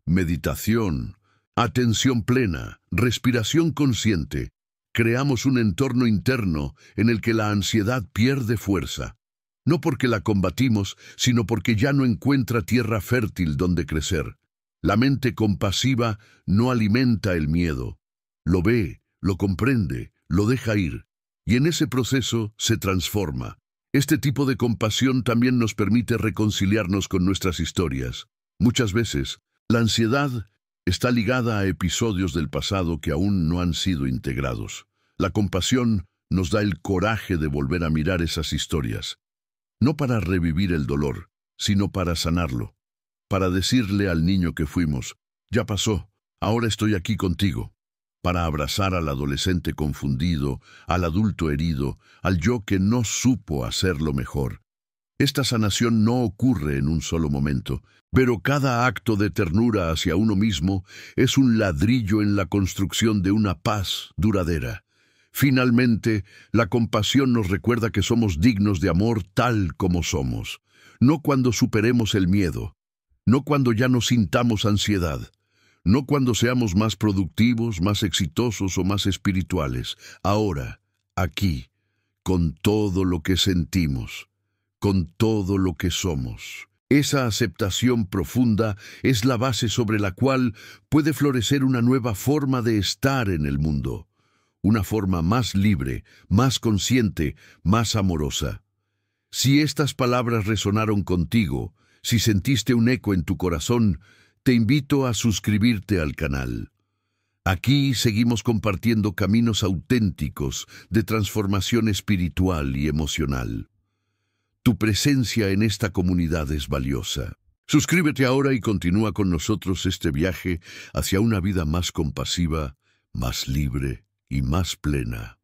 meditación, atención plena, respiración consciente, creamos un entorno interno en el que la ansiedad pierde fuerza. No porque la combatimos, sino porque ya no encuentra tierra fértil donde crecer. La mente compasiva no alimenta el miedo. Lo ve, lo comprende, lo deja ir, y en ese proceso se transforma. Este tipo de compasión también nos permite reconciliarnos con nuestras historias. Muchas veces, la ansiedad está ligada a episodios del pasado que aún no han sido integrados. La compasión nos da el coraje de volver a mirar esas historias, no para revivir el dolor, sino para sanarlo, para decirle al niño que fuimos, ya pasó, ahora estoy aquí contigo. para abrazar al adolescente confundido, al adulto herido, al yo que no supo hacerlo mejor. Esta sanación no ocurre en un solo momento, pero cada acto de ternura hacia uno mismo es un ladrillo en la construcción de una paz duradera. Finalmente, la compasión nos recuerda que somos dignos de amor tal como somos, no cuando superemos el miedo, no cuando ya no sintamos ansiedad, no cuando seamos más productivos, más exitosos o más espirituales. Ahora, aquí, con todo lo que sentimos, con todo lo que somos. Esa aceptación profunda es la base sobre la cual puede florecer una nueva forma de estar en el mundo, una forma más libre, más consciente, más amorosa. Si estas palabras resonaron contigo, si sentiste un eco en tu corazón, te invito a suscribirte al canal. Aquí seguimos compartiendo caminos auténticos de transformación espiritual y emocional. Tu presencia en esta comunidad es valiosa. Suscríbete ahora y continúa con nosotros este viaje hacia una vida más compasiva, más libre y más plena.